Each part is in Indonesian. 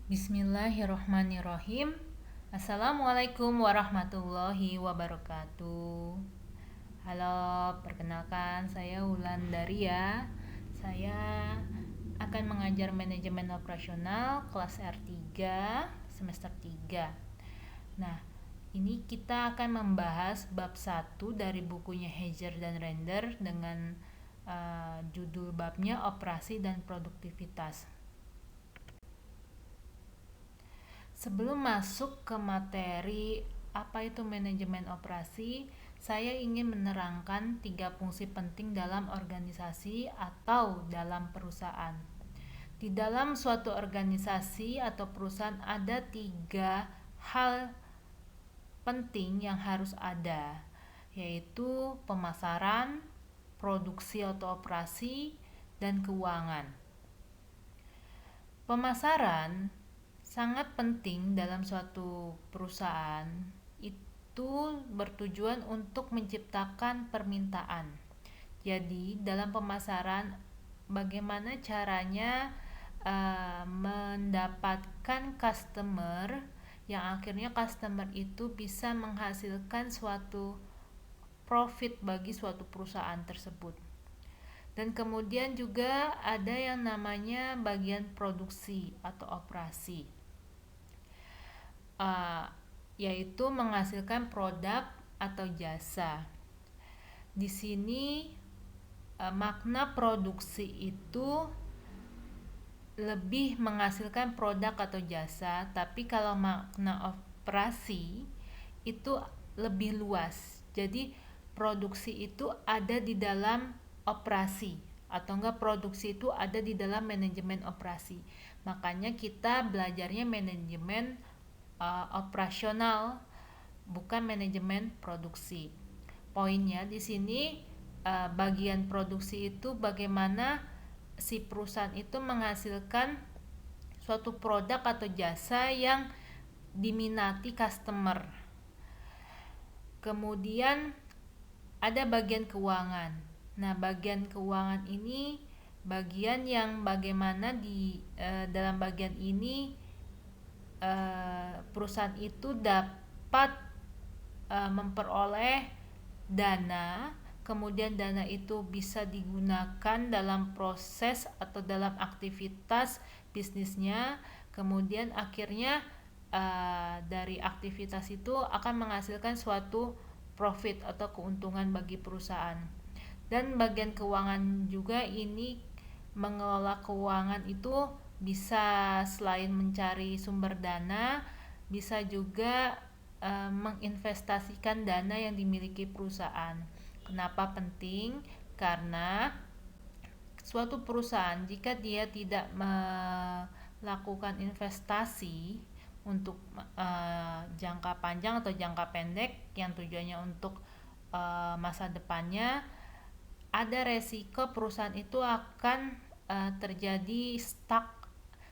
Bismillahirrohmanirrohim. Assalamualaikum warahmatullahi wabarakatuh. Halo, perkenalkan saya Wulandaria. Saya akan mengajar manajemen operasional kelas R3 semester 3. Nah, ini kita akan membahas bab 1 dari bukunya Heizer dan Render dengan judul babnya operasi dan produktivitas. Sebelum masuk ke materi apa itu manajemen operasi, saya ingin menerangkan 3 fungsi penting dalam organisasi atau dalam perusahaan. Di dalam suatu organisasi atau perusahaan ada 3 hal penting yang harus ada, yaitu pemasaran, produksi atau operasi, dan keuangan. Pemasaran sangat penting dalam suatu perusahaan. Itu bertujuan untuk menciptakan permintaan. Jadi, dalam pemasaran bagaimana caranya mendapatkan customer yang akhirnya customer itu bisa menghasilkan suatu profit bagi suatu perusahaan tersebut. Dan kemudian juga ada yang namanya bagian produksi atau operasi, yaitu menghasilkan produk atau jasa. Di sini makna produksi itu lebih menghasilkan produk atau jasa, tapi kalau makna operasi itu lebih luas. Jadi produksi itu ada di dalam operasi, atau enggak produksi itu ada di dalam manajemen operasi. Makanya kita belajarnya manajemen operasional, bukan manajemen produksi. Poinnya di sini bagian produksi itu bagaimana si perusahaan itu menghasilkan suatu produk atau jasa yang diminati customer. Kemudian ada bagian keuangan. Nah, bagian keuangan ini bagian yang bagaimana di dalam bagian ini perusahaan itu dapat memperoleh dana, kemudian dana itu bisa digunakan dalam proses atau dalam aktivitas bisnisnya, kemudian akhirnya dari aktivitas itu akan menghasilkan suatu profit atau keuntungan bagi perusahaan. Dan bagian keuangan juga ini mengelola keuangan itu bisa selain mencari sumber dana, bisa juga menginvestasikan dana yang dimiliki perusahaan. Kenapa penting? Karena suatu perusahaan jika dia tidak melakukan investasi untuk jangka panjang atau jangka pendek yang tujuannya untuk masa depannya, ada resiko perusahaan itu akan terjadi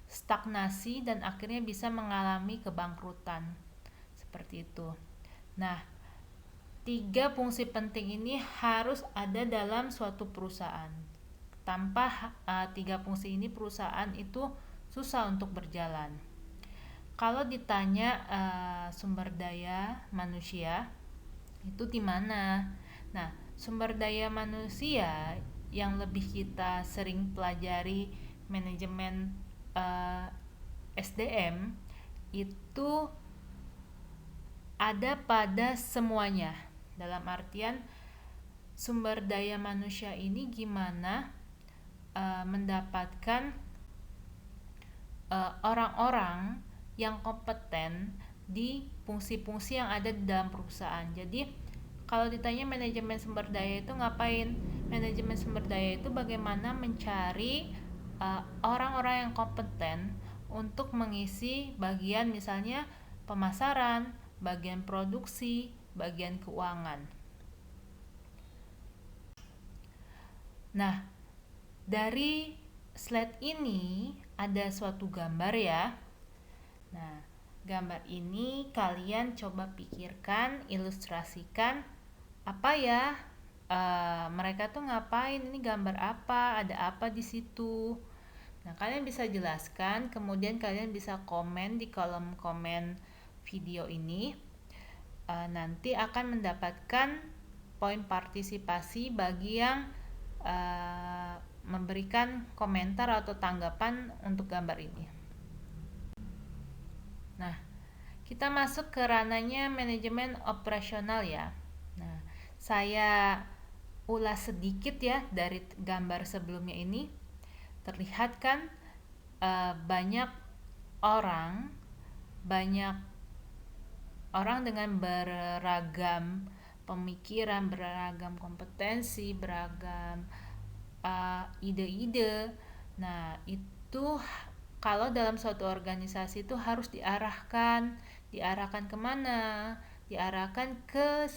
stagnasi dan akhirnya bisa mengalami kebangkrutan. Seperti itu. Nah, 3 fungsi penting ini harus ada dalam suatu perusahaan. Tanpa 3 fungsi ini perusahaan itu susah untuk berjalan. Kalau ditanya sumber daya manusia itu di mana? Nah, sumber daya manusia yang lebih kita sering pelajari manajemen SDM itu ada pada semuanya. Dalam artian sumber daya manusia ini gimana mendapatkan orang-orang yang kompeten di fungsi-fungsi yang ada di dalam perusahaan. Jadi kalau ditanya manajemen sumber daya itu ngapain? Manajemen sumber daya itu bagaimana mencari orang-orang yang kompeten untuk mengisi bagian misalnya pemasaran, bagian produksi, bagian keuangan. Nah, dari slide ini ada suatu gambar ya. Nah, gambar ini kalian coba pikirkan, ilustrasikan apa ya mereka tuh ngapain, ini gambar apa, ada apa di situ. Nah, kalian bisa jelaskan, kemudian kalian bisa komen di kolom komen video ini. Nanti akan mendapatkan poin partisipasi bagi yang memberikan komentar atau tanggapan untuk gambar ini. Nah, kita masuk ke ranahnya manajemen operasional ya. Nah, saya ulas sedikit ya dari gambar sebelumnya ini. Terlihat kan banyak orang dengan beragam pemikiran, beragam kompetensi, beragam ide-ide. Nah, itu kalau dalam suatu organisasi itu harus diarahkan kemana? Diarahkan ke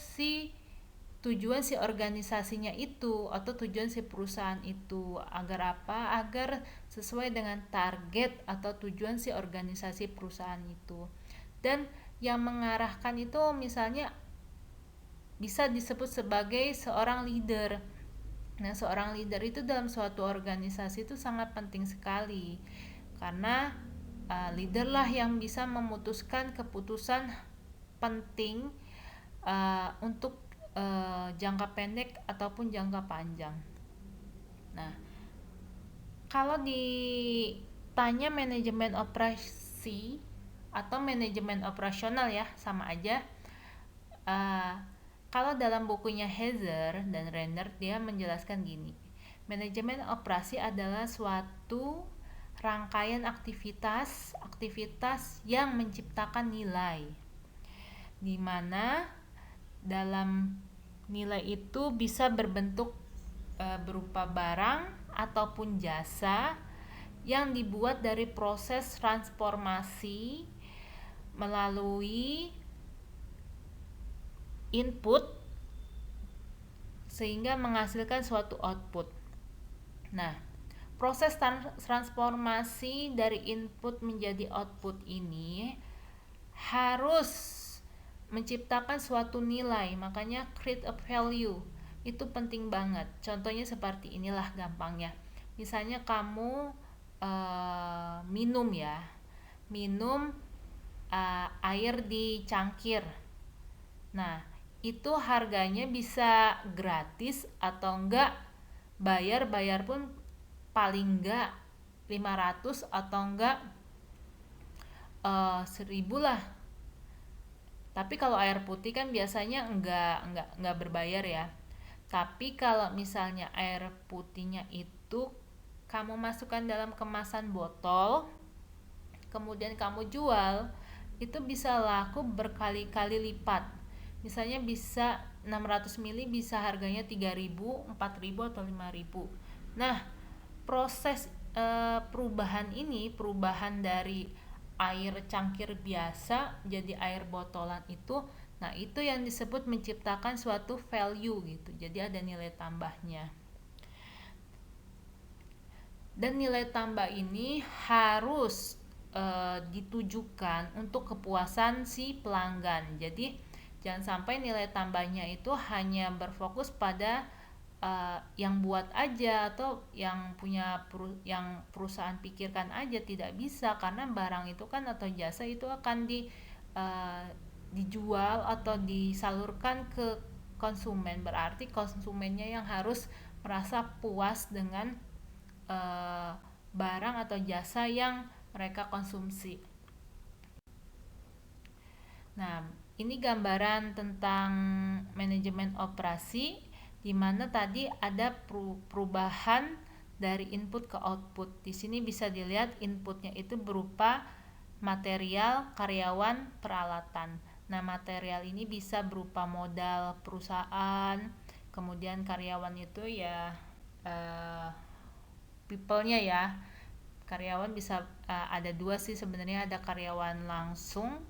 tujuan si organisasinya itu atau tujuan si perusahaan itu. Agar apa? Agar sesuai dengan target atau tujuan si organisasi perusahaan itu. Dan yang mengarahkan itu misalnya bisa disebut sebagai seorang leader. Nah, seorang leader itu dalam suatu organisasi itu sangat penting sekali, karena leader lah yang bisa memutuskan keputusan penting untuk jangka pendek ataupun jangka panjang. Nah, kalau ditanya manajemen operasi atau manajemen operasional ya, sama aja. Kalau dalam bukunya Heather dan Renner, dia menjelaskan gini, manajemen operasi adalah suatu rangkaian aktivitas yang menciptakan nilai, di mana dalam nilai itu bisa berbentuk berupa barang ataupun jasa yang dibuat dari proses transformasi melalui input sehingga menghasilkan suatu output. Nah, proses transformasi dari input menjadi output ini harus menciptakan suatu nilai, makanya create a value itu penting banget. Contohnya seperti inilah gampangnya. Misalnya kamu minum air di cangkir. Nah, itu harganya bisa gratis atau enggak bayar pun paling enggak 500 atau enggak 1000 lah. Tapi kalau air putih kan biasanya enggak berbayar ya. Tapi kalau misalnya air putihnya itu kamu masukkan dalam kemasan botol, kemudian kamu jual, itu bisa laku berkali-kali lipat. Misalnya bisa 600 ml bisa harganya 3.000, 4.000 atau 5.000. Nah, proses perubahan dari air cangkir biasa jadi air botolan itu, nah itu yang disebut menciptakan suatu value gitu. Jadi ada nilai tambahnya. Dan nilai tambah ini harus ditujukan untuk kepuasan si pelanggan. Jadi jangan sampai nilai tambahnya itu hanya berfokus pada yang buat aja atau yang yang perusahaan pikirkan aja. Tidak bisa, karena barang itu kan atau jasa itu akan dijual atau disalurkan ke konsumen. Berarti konsumennya yang harus merasa puas dengan barang atau jasa yang mereka konsumsi. Nah, ini gambaran tentang manajemen operasi, di mana tadi ada perubahan dari input ke output. Di sini bisa dilihat inputnya itu berupa material, karyawan, peralatan. Nah, material ini bisa berupa modal perusahaan, kemudian karyawan itu ya people-nya ya. Karyawan bisa ada dua sih sebenarnya, ada karyawan langsung,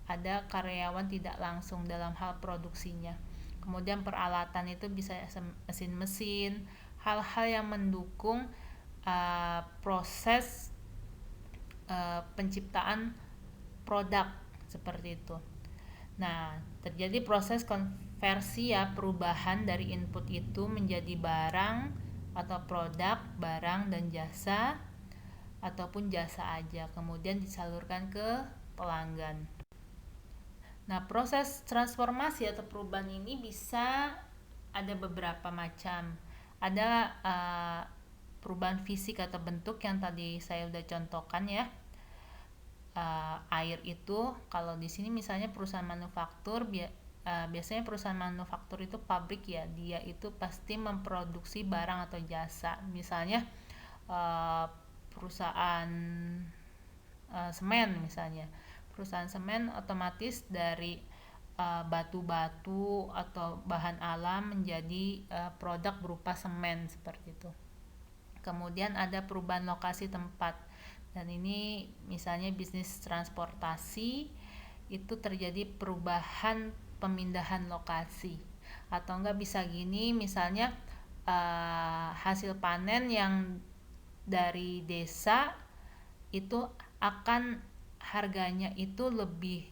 ada karyawan tidak langsung dalam hal produksinya. Kemudian peralatan itu bisa mesin-mesin, hal-hal yang mendukung proses penciptaan produk seperti itu. Nah, terjadi proses konversi ya, perubahan dari input itu menjadi barang atau produk, barang dan jasa. ataupun jasa aja, kemudian disalurkan ke pelanggan. Nah, proses transformasi atau perubahan ini bisa ada beberapa macam. Ada perubahan fisik atau bentuk yang tadi saya udah contohkan ya. Air itu kalau di sini misalnya perusahaan manufaktur biasanya perusahaan manufaktur itu pabrik ya, dia itu pasti memproduksi barang atau jasa. Misalnya perusahaan semen misalnya, perusahaan semen otomatis dari batu-batu atau bahan alam menjadi produk berupa semen seperti itu. Kemudian ada perubahan lokasi tempat, dan ini misalnya bisnis transportasi itu terjadi perubahan pemindahan lokasi, atau enggak bisa gini misalnya hasil panen yang dari desa itu akan harganya itu lebih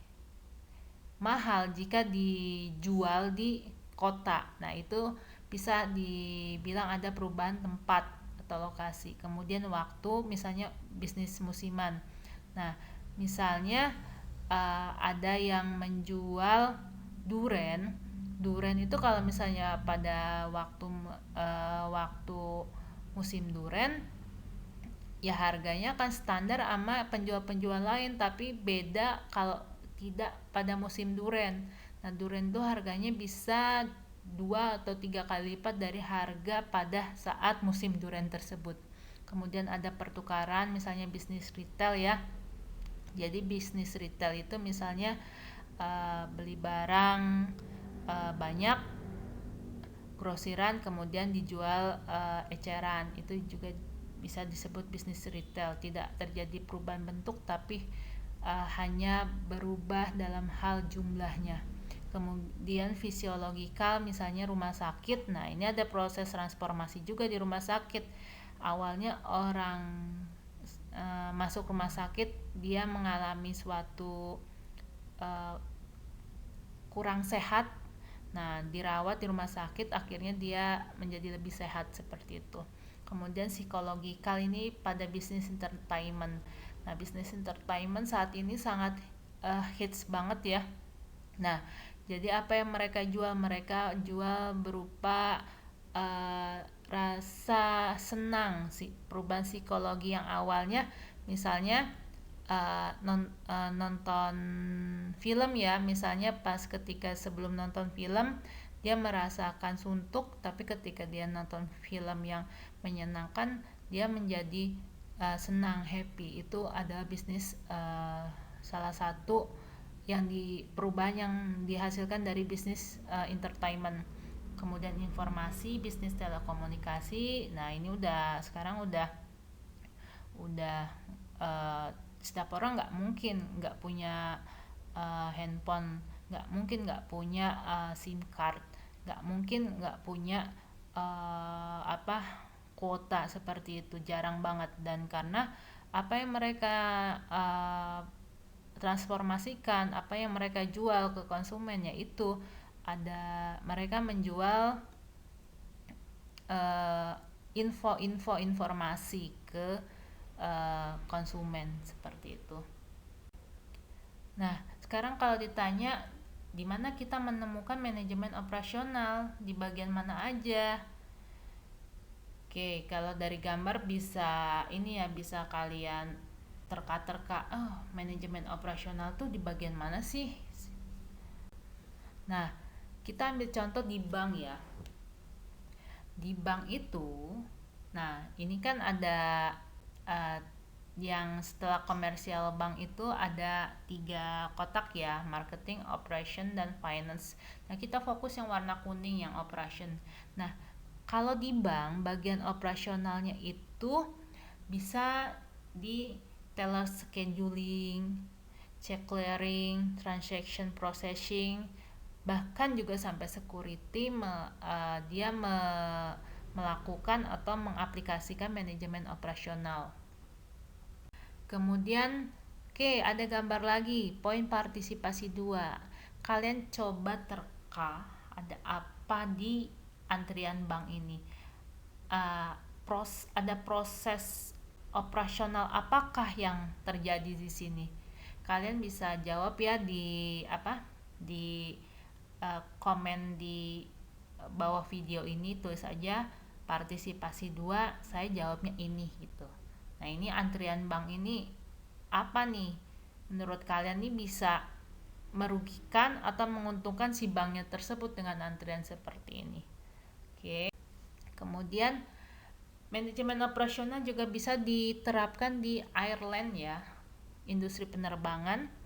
mahal jika dijual di kota. Nah, itu bisa dibilang ada perubahan tempat atau lokasi. Kemudian waktu, misalnya bisnis musiman. Nah, misalnya ada yang menjual duren. Duren itu kalau misalnya pada waktu musim duren ya harganya akan standar sama penjual-penjual lain, tapi beda kalau tidak pada musim duren. Nah, duren itu harganya bisa 2 atau 3 kali lipat dari harga pada saat musim duren tersebut. Kemudian ada pertukaran, misalnya bisnis retail ya. Jadi bisnis retail itu misalnya beli barang banyak grosiran kemudian dijual eceran, itu juga bisa disebut bisnis retail. Tidak terjadi perubahan bentuk tapi hanya berubah dalam hal jumlahnya. Kemudian fisiologikal, misalnya rumah sakit. Nah, ini ada proses transformasi juga di rumah sakit. Awalnya orang masuk rumah sakit dia mengalami suatu kurang sehat. Nah, dirawat di rumah sakit akhirnya dia menjadi lebih sehat seperti itu. Kemudian psikologikal ini pada bisnis entertainment. Nah, bisnis entertainment saat ini sangat hits banget ya. Nah, jadi apa yang mereka jual? Mereka jual berupa rasa senang, perubahan psikologi yang awalnya misalnya nonton film ya, misalnya pas ketika sebelum nonton film dia merasakan suntuk, tapi ketika dia nonton film yang menyenangkan dia menjadi senang, happy. Itu ada bisnis salah satu yang perubahan yang dihasilkan dari bisnis entertainment. Kemudian informasi, bisnis telekomunikasi. Nah, ini sekarang udah setiap orang nggak mungkin nggak punya handphone, nggak mungkin nggak punya SIM card, nggak mungkin nggak punya kuota seperti itu, jarang banget. Dan karena apa yang mereka transformasikan, apa yang mereka jual ke konsumen, yaitu mereka menjual info-info informasi ke konsumen seperti itu. Nah, sekarang kalau ditanya di mana kita menemukan manajemen operasional, di bagian mana aja? Oke, kalau dari gambar bisa bisa kalian terka-terka, manajemen operasional tuh di bagian mana sih? Nah, kita ambil contoh di bank ya. Di bank itu, nah ini kan ada yang setelah komersial bank itu ada 3 kotak ya, marketing, operation, dan finance. Nah, kita fokus yang warna kuning, yang operation. Nah, kalau di bank bagian operasionalnya itu bisa di teller scheduling, check clearing, transaction processing, bahkan juga sampai security. Dia melakukan atau mengaplikasikan manajemen operasional. Kemudian ada gambar lagi, poin partisipasi 2. Kalian coba terka ada apa di antrian bank ini. Ada proses operasional apakah yang terjadi di sini? Kalian bisa jawab ya di di komen di bawah video ini, tulis aja partisipasi 2, saya jawabnya ini gitu. Nah, ini antrian bank ini apa nih? Menurut kalian nih bisa merugikan atau menguntungkan si banknya tersebut dengan antrian seperti ini. Oke. Kemudian manajemen operasional juga bisa diterapkan di airline ya, industri penerbangan.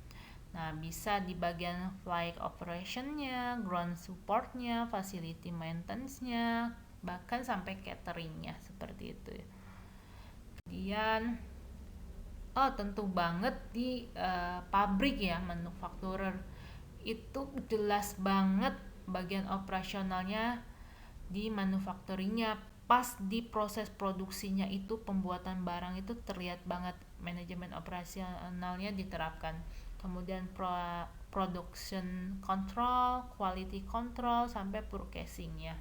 Nah, bisa di bagian flight operation-nya, ground support-nya, facility maintenance-nya, bahkan sampai catering-nya seperti itu ya. Kemudian tentu banget di pabrik ya, manufakturer itu jelas banget bagian operasionalnya di manufacturingnya. Pas di proses produksinya itu, pembuatan barang itu terlihat banget manajemen operasionalnya diterapkan. Kemudian production control, quality control, sampai purchasing-nya.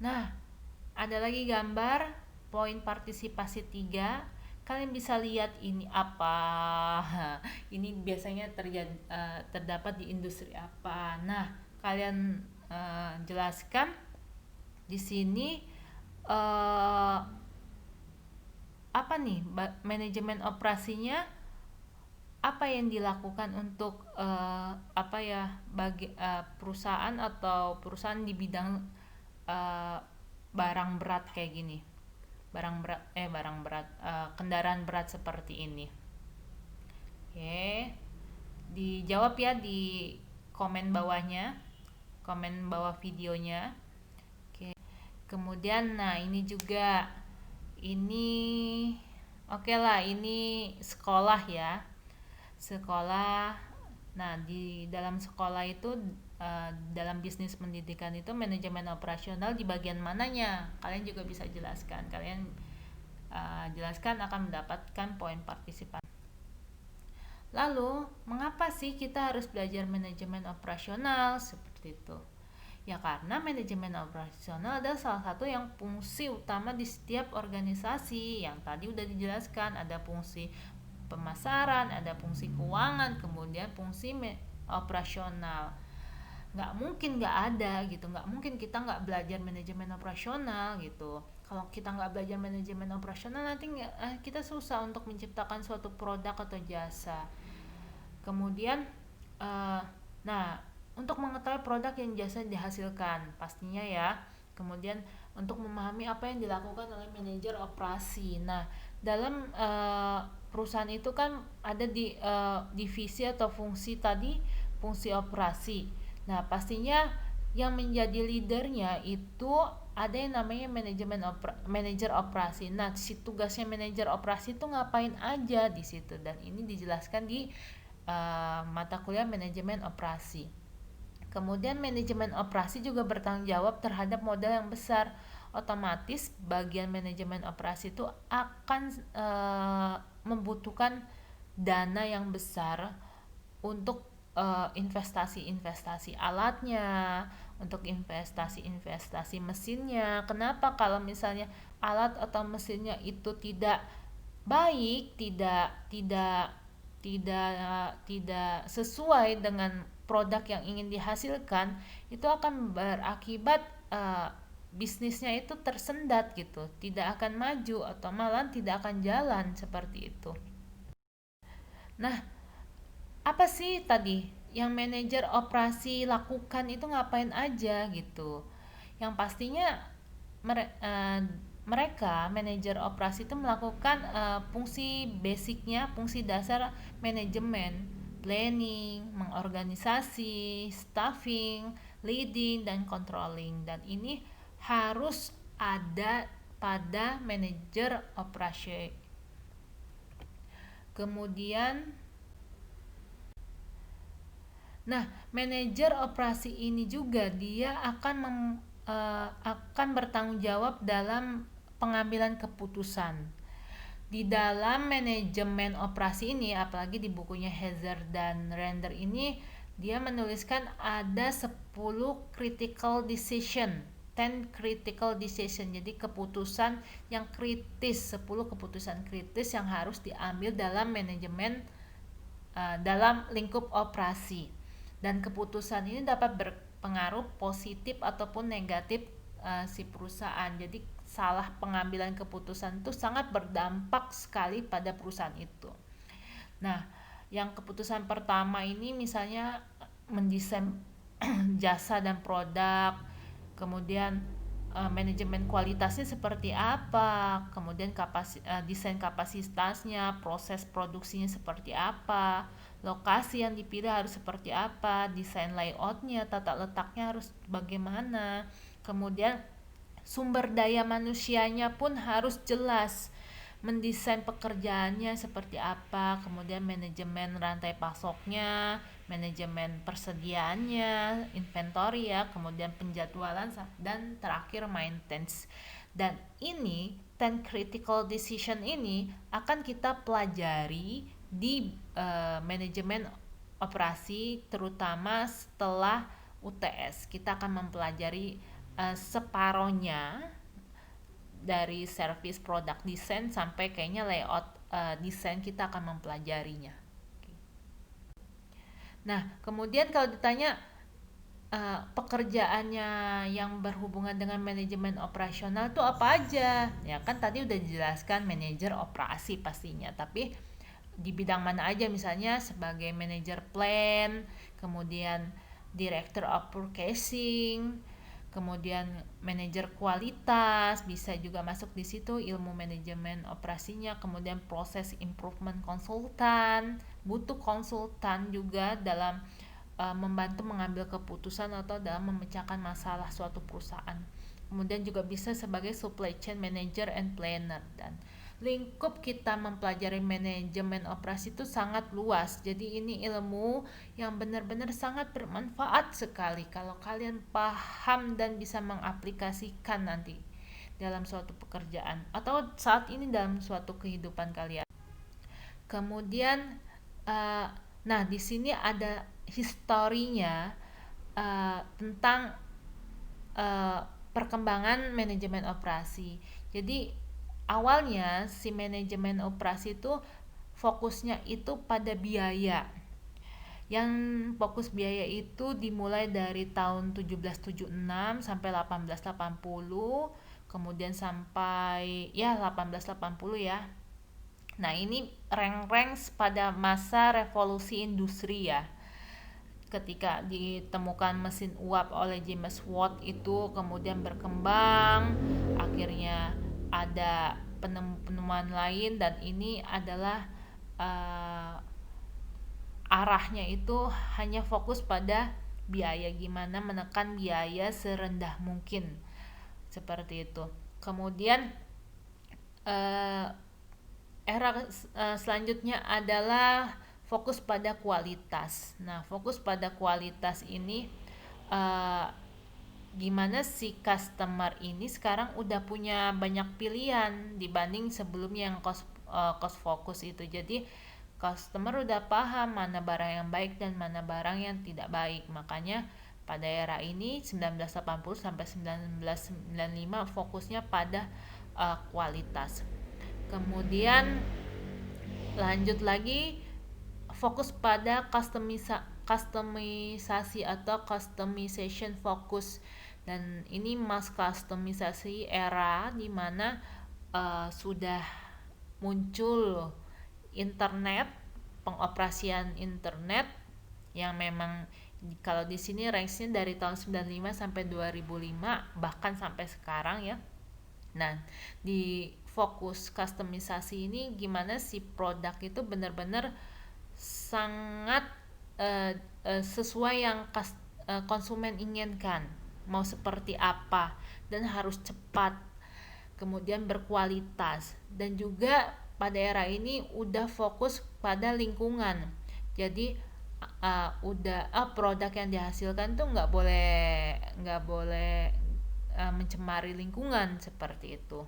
Nah, ada lagi gambar poin partisipasi 3. Kalian bisa lihat ini apa. Ini biasanya terdapat di industri apa. Nah, kalian jelaskan di sini apa nih manajemen operasinya, apa yang dilakukan untuk perusahaan atau perusahaan di bidang barang berat kayak gini, kendaraan berat seperti ini. Oke, dijawab ya di komen bawahnya, komen bawah videonya. Oke, kemudian nah ini juga, ini oke lah, ini sekolah ya, sekolah. Nah, di dalam sekolah itu dalam bisnis pendidikan itu manajemen operasional di bagian mananya? Kalian juga bisa jelaskan. Kalian jelaskan akan mendapatkan poin partisipasi. Lalu, mengapa sih kita harus belajar manajemen operasional seperti itu? Ya karena manajemen operasional adalah salah satu yang fungsi utama di setiap organisasi. Yang tadi udah dijelaskan, ada fungsi pemasaran, ada fungsi keuangan, kemudian fungsi operasional. Nggak mungkin nggak ada gitu, nggak mungkin kita nggak belajar manajemen operasional gitu. Kalau kita nggak belajar manajemen operasional, nanti kita susah untuk menciptakan suatu produk atau jasa. Kemudian nah, untuk mengetahui produk yang jasa dihasilkan pastinya ya. Kemudian untuk memahami apa yang dilakukan oleh manajer operasi. Nah, dalam perusahaan itu kan ada di divisi atau fungsi tadi, fungsi operasi. Nah, pastinya yang menjadi leadernya itu ada yang namanya manajer operasi. Nah, si tugasnya manajer operasi itu ngapain aja di situ, dan ini dijelaskan di mata kuliah manajemen operasi. Kemudian manajemen operasi juga bertanggung jawab terhadap modal yang besar. Otomatis bagian manajemen operasi itu akan membutuhkan dana yang besar untuk investasi alatnya, untuk investasi mesinnya. Kenapa? Kalau misalnya alat atau mesinnya itu tidak baik, tidak sesuai dengan produk yang ingin dihasilkan, itu akan berakibat bisnisnya itu tersendat gitu, tidak akan maju atau malah tidak akan jalan seperti itu. Nah, apa sih tadi yang manajer operasi lakukan itu ngapain aja gitu? Yang pastinya mereka manajer operasi itu melakukan fungsi basicnya, fungsi dasar manajemen, planning, mengorganisasi, staffing, leading, dan controlling. Dan ini harus ada pada manajer operasi. Kemudian manajer operasi ini juga dia akan bertanggung jawab dalam pengambilan keputusan. Di dalam manajemen operasi ini, apalagi di bukunya Hazard dan Render ini, dia menuliskan ada 10 critical decision 10 critical decision. Jadi keputusan yang kritis, 10 keputusan kritis yang harus diambil dalam manajemen dalam lingkup operasi. Dan keputusan ini dapat berpengaruh positif ataupun negatif si perusahaan. Jadi salah pengambilan keputusan itu sangat berdampak sekali pada perusahaan itu. Nah, yang keputusan pertama ini misalnya mendesain jasa dan produk, kemudian manajemen kualitasnya seperti apa, kemudian desain kapasitasnya, proses produksinya seperti apa, lokasi yang dipilih harus seperti apa, desain layoutnya, tata letaknya harus bagaimana, kemudian sumber daya manusianya pun harus jelas, mendesain pekerjaannya seperti apa, kemudian manajemen rantai pasoknya, manajemen persediaannya, inventory ya, kemudian penjadwalan dan terakhir maintenance. Dan ini 10 critical decision ini akan kita pelajari di manajemen operasi, terutama setelah UTS. Kita akan mempelajari separohnya dari service product design sampai kayaknya layout desain kita akan mempelajarinya. Nah, kemudian kalau ditanya pekerjaannya yang berhubungan dengan manajemen operasional itu apa aja? Ya kan tadi udah dijelaskan manajer operasi pastinya, tapi di bidang mana aja, misalnya sebagai manajer plan, kemudian director of purchasing, kemudian manajer kualitas, bisa juga masuk di situ ilmu manajemen operasinya, kemudian proses improvement konsultan, butuh konsultan juga dalam membantu mengambil keputusan atau dalam memecahkan masalah suatu perusahaan. Kemudian juga bisa sebagai supply chain manager and planner. Dan lingkup kita mempelajari manajemen operasi itu sangat luas. Jadi ini ilmu yang benar-benar sangat bermanfaat sekali kalau kalian paham dan bisa mengaplikasikan nanti dalam suatu pekerjaan atau saat ini dalam suatu kehidupan kalian. Kemudian nah di sini ada historinya tentang perkembangan manajemen operasi. Jadi awalnya si manajemen operasi itu fokusnya itu pada biaya. Yang fokus biaya itu dimulai dari tahun 1776 sampai 1880, kemudian sampai ya 1880 ya. Nah, ini rank-rank pada masa revolusi industri ya. Ketika ditemukan mesin uap oleh James Watt itu kemudian berkembang, akhirnya ada penemuan lain, dan ini adalah arahnya itu hanya fokus pada biaya, gimana menekan biaya serendah mungkin, seperti itu. Kemudian era selanjutnya adalah fokus pada kualitas. Nah, fokus pada kualitas ini gimana si customer ini sekarang udah punya banyak pilihan dibanding sebelumnya yang cost focus itu. Jadi customer udah paham mana barang yang baik dan mana barang yang tidak baik. Makanya pada era ini 1980 sampai 1995 fokusnya pada kualitas. Kemudian lanjut lagi fokus pada customisasi atau customization fokus. Dan ini mass customisasi era dimana sudah muncul internet, pengoperasian internet yang memang kalau di sini range-nya dari tahun 95 sampai 2005 bahkan sampai sekarang ya. Nah, di fokus customisasi ini gimana si produk itu benar-benar sangat sesuai yang konsumen inginkan, mau seperti apa, dan harus cepat, kemudian berkualitas, dan juga pada era ini udah fokus pada lingkungan. Jadi produk yang dihasilkan tuh nggak boleh mencemari lingkungan seperti itu.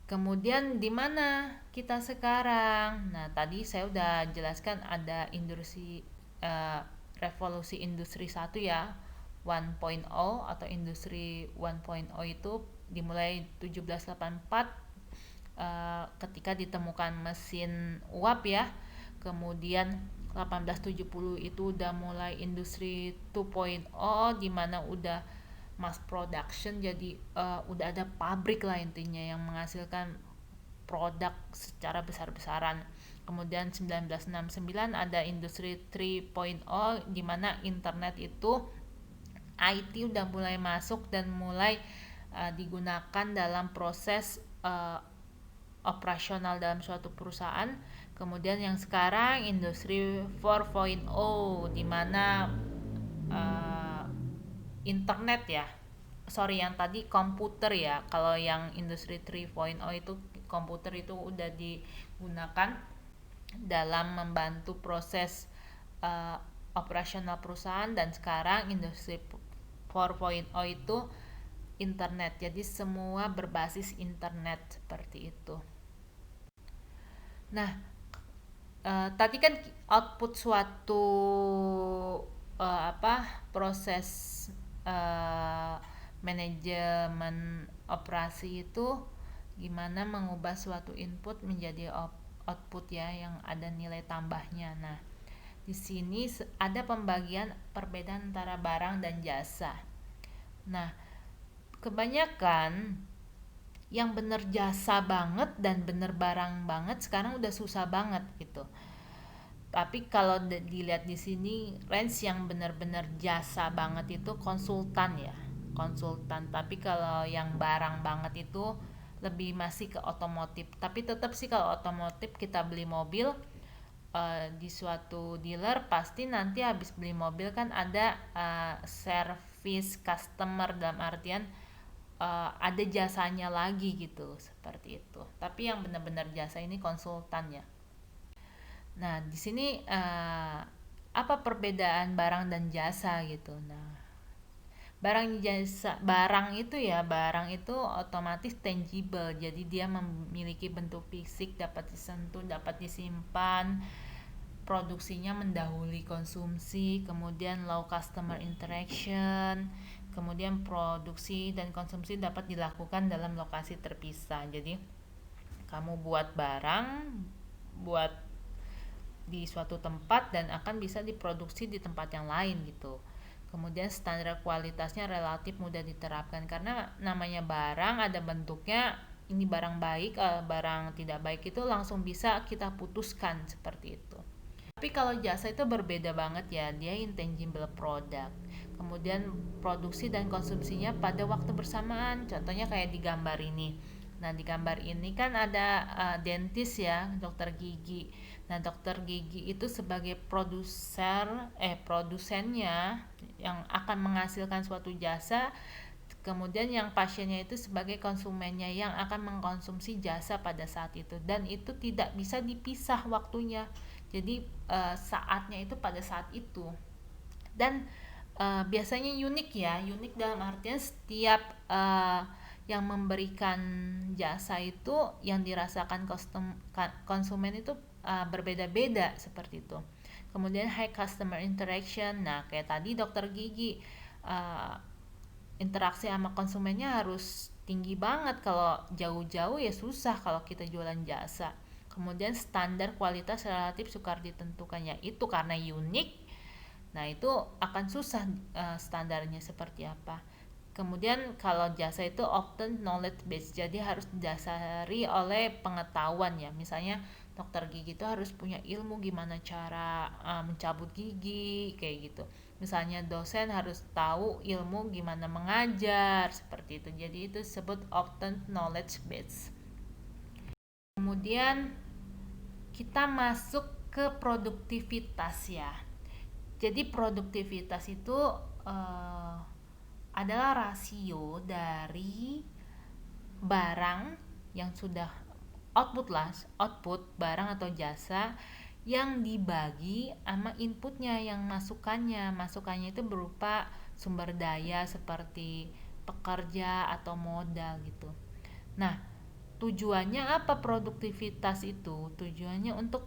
Kemudian di mana kita sekarang? Nah, tadi saya udah jelaskan ada revolusi industri 1 ya. 1.0 atau industri 1.0 itu dimulai 1784 ketika ditemukan mesin uap ya. Kemudian 1870 itu udah mulai industri 2.0 di mana udah mass production, jadi udah ada pabrik lah intinya yang menghasilkan produk secara besar-besaran. Kemudian 1969 ada industri 3.0 di mana internet itu IT udah mulai masuk dan mulai digunakan dalam proses operasional dalam suatu perusahaan. Kemudian yang sekarang industri 4.0 di mana internet ya. Sorry, yang tadi komputer ya. Kalau yang industri 3.0 itu komputer itu udah digunakan dalam membantu proses operasional perusahaan, dan sekarang industri 4.0 itu internet. Jadi semua berbasis internet seperti itu. Nah, tadi kan output suatu proses manajemen operasi itu gimana mengubah suatu input menjadi output ya yang ada nilai tambahnya. Nah, di sini ada pembagian perbedaan antara barang dan jasa. Nah, kebanyakan yang bener jasa banget dan bener barang banget sekarang udah susah banget gitu. Tapi kalau dilihat di sini range yang benar-benar jasa banget itu konsultan ya, konsultan. Tapi kalau yang barang banget itu lebih masih ke otomotif. Tapi tetap sih kalau otomotif kita beli mobil di suatu dealer pasti nanti habis beli mobil kan ada service customer, dalam artian ada jasanya lagi gitu, seperti itu. Tapi yang benar-benar jasa ini konsultan ya. Nah, di sini apa perbedaan barang dan jasa gitu. Nah, barang itu otomatis tangible. Jadi dia memiliki bentuk fisik, dapat disentuh, dapat disimpan. Produksinya mendahului konsumsi, kemudian low customer interaction. Kemudian produksi dan konsumsi dapat dilakukan dalam lokasi terpisah. Jadi kamu buat barang, buat di suatu tempat dan akan bisa diproduksi di tempat yang lain gitu. Kemudian standar kualitasnya relatif mudah diterapkan karena namanya barang ada bentuknya, ini barang baik, barang tidak baik itu langsung bisa kita putuskan seperti itu. Tapi kalau jasa itu berbeda banget ya, dia intangible product. Kemudian produksi dan konsumsinya pada waktu bersamaan. Contohnya kayak di gambar ini. Nah, di gambar ini kan ada dentis ya, dokter gigi. Nah, dokter gigi itu sebagai produsennya yang akan menghasilkan suatu jasa, kemudian yang pasiennya itu sebagai konsumennya yang akan mengkonsumsi jasa pada saat itu, dan itu tidak bisa dipisah waktunya. Jadi saatnya itu pada saat itu. Dan biasanya unik ya, unik dalam artian setiap yang memberikan jasa itu yang dirasakan konsumen itu berbeda-beda seperti itu. Kemudian high customer interaction. Nah, kayak tadi dokter gigi, interaksi sama konsumennya harus tinggi banget. Kalau jauh-jauh ya susah kalau kita jualan jasa. Kemudian standar kualitas relatif sukar ditentukan, ya itu karena unik. Nah, itu akan susah standarnya seperti apa. Kemudian kalau jasa itu often knowledge based, jadi harus didasari oleh pengetahuan ya. Misalnya dokter gigi itu harus punya ilmu gimana cara mencabut gigi kayak gitu. Misalnya dosen harus tahu ilmu gimana mengajar seperti itu. Jadi itu disebut often knowledge based. Kemudian kita masuk ke produktivitas ya. Jadi produktivitas itu adalah rasio dari barang yang sudah output barang atau jasa yang dibagi sama inputnya, yang masukannya itu berupa sumber daya seperti pekerja atau modal gitu. Nah, tujuannya apa produktivitas itu? Tujuannya untuk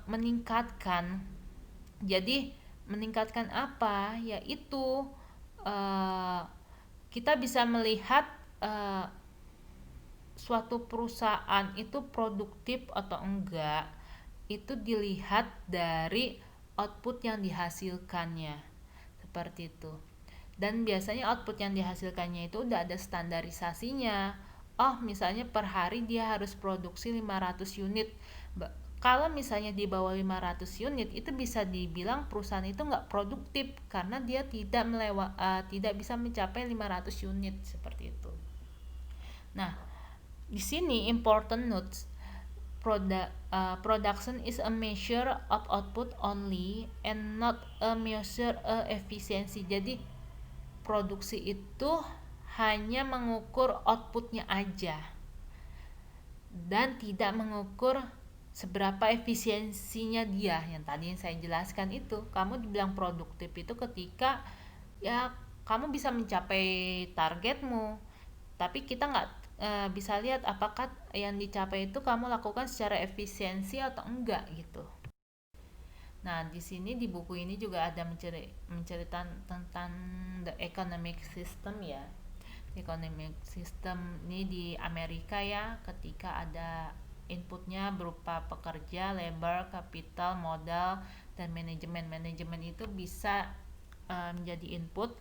meningkatkan. Jadi Meningkatkan apa? Yaitu kita bisa melihat suatu perusahaan itu produktif atau enggak itu dilihat dari output yang dihasilkannya, seperti itu. Dan biasanya output yang dihasilkannya itu udah ada standarisasinya. Oh, misalnya per hari dia harus produksi 500 unit. Kalau misalnya di bawah 500 unit itu bisa dibilang perusahaan itu nggak produktif karena dia tidak bisa mencapai 500 unit, seperti itu. Nah, di sini important notes. Production is a measure of output only and not a measure of efficiency. Jadi produksi itu hanya mengukur outputnya aja dan tidak mengukur seberapa efisiensinya dia. Yang tadi yang saya jelaskan itu, kamu dibilang produktif itu ketika ya kamu bisa mencapai targetmu, tapi kita nggak bisa lihat apakah yang dicapai itu kamu lakukan secara efisiensi atau enggak gitu. Nah, di sini di buku ini juga ada menceritakan tentang the economic system ya. Economic system ini di Amerika ya, ketika ada inputnya berupa pekerja, labor, capital, modal, dan manajemen. Manajemen itu bisa menjadi input.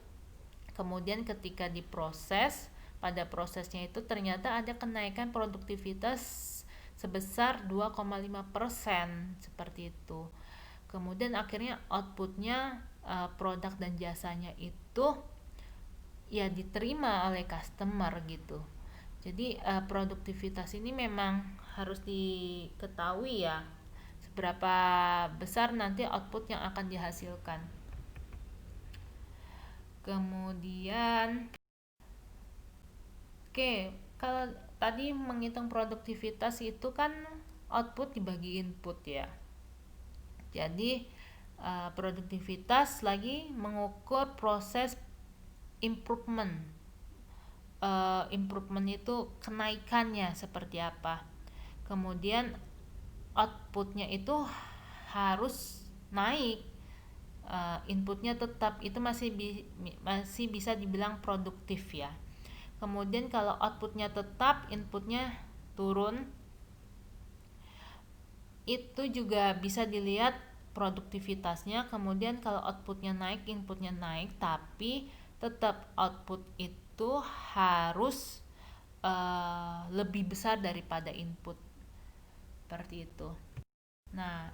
Kemudian ketika diproses, pada prosesnya itu ternyata ada kenaikan produktivitas sebesar 2,5%, seperti itu. Kemudian akhirnya outputnya produk dan jasanya itu ya diterima oleh customer gitu. Jadi produktivitas ini memang harus diketahui ya, seberapa besar nanti output yang akan dihasilkan. Kemudian kalau tadi menghitung produktivitas itu kan output dibagi input ya. Jadi produktivitas lagi mengukur proses improvement. Improvement itu kenaikannya seperti apa. Kemudian outputnya itu harus naik. Inputnya tetap itu masih bisa dibilang produktif ya. Kemudian kalau outputnya tetap, inputnya turun, itu juga bisa dilihat produktivitasnya. Kemudian kalau outputnya naik, inputnya naik, tapi tetap output itu harus lebih besar daripada input, seperti itu. Nah,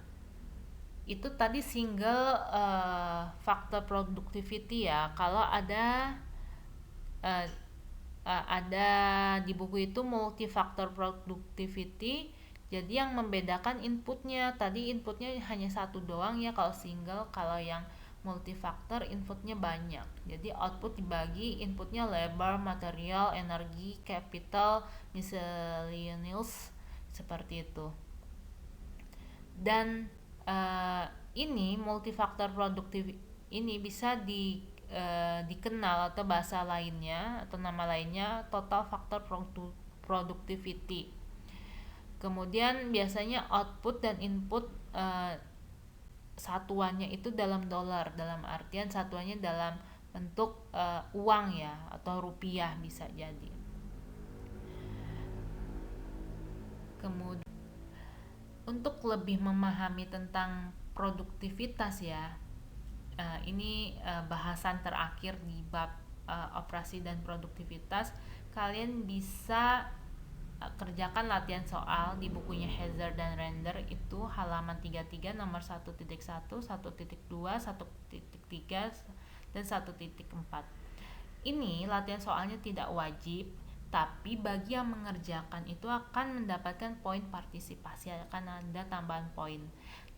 itu tadi single faktor productivity ya. Kalau uh, ada di buku itu multifaktor productivity. Jadi yang membedakan inputnya, tadi inputnya hanya satu doang ya kalau single. Kalau yang multifaktor inputnya banyak. Jadi output dibagi, inputnya labor, material, energi, capital, miscellaneous, seperti itu. Dan ini multifaktor produktif ini bisa dikenal atau bahasa lainnya atau nama lainnya total factor productivity. Kemudian biasanya output dan input satuannya itu dalam dolar, dalam artian satuannya dalam bentuk uang ya atau rupiah bisa jadi. Kemudian untuk lebih memahami tentang produktivitas ya, ini bahasan terakhir di bab operasi dan produktivitas. Kalian bisa kerjakan latihan soal di bukunya Heather dan Render itu halaman 33 nomor 1.1, 1.2, 1.3 dan 1.4. Ini latihan soalnya tidak wajib, tapi bagi yang mengerjakan itu akan mendapatkan poin partisipasi, akan ada tambahan poin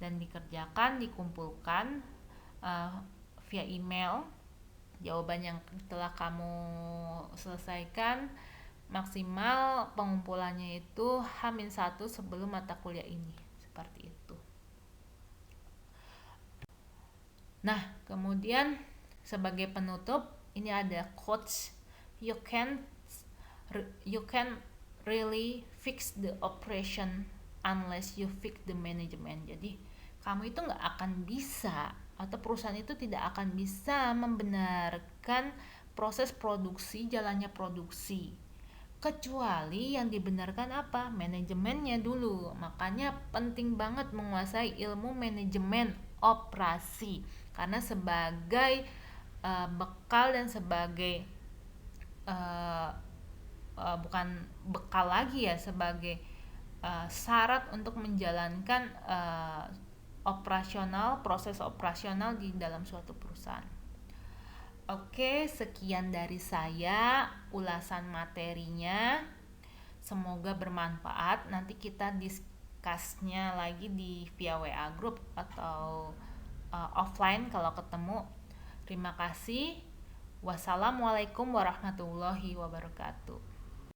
dan dikerjakan, dikumpulkan via email jawaban yang telah kamu selesaikan. Maksimal pengumpulannya itu H-1 sebelum mata kuliah ini, seperti itu. Nah, kemudian sebagai penutup ini ada quotes, you can really fix the operation unless you fix the management. Jadi kamu itu nggak akan bisa atau perusahaan itu tidak akan bisa membenarkan proses produksi, jalannya produksi. Kecuali yang dibenarkan apa? Manajemennya dulu. Makanya penting banget menguasai ilmu manajemen operasi. Karena sebagai bekal dan sebagai uh, bukan bekal lagi ya, sebagai syarat untuk menjalankan proses operasional di dalam suatu perusahaan. Oke, sekian dari saya ulasan materinya. Semoga bermanfaat. Nanti kita discussnya lagi di via WA group atau offline kalau ketemu. Terima kasih. Wassalamualaikum warahmatullahi wabarakatuh.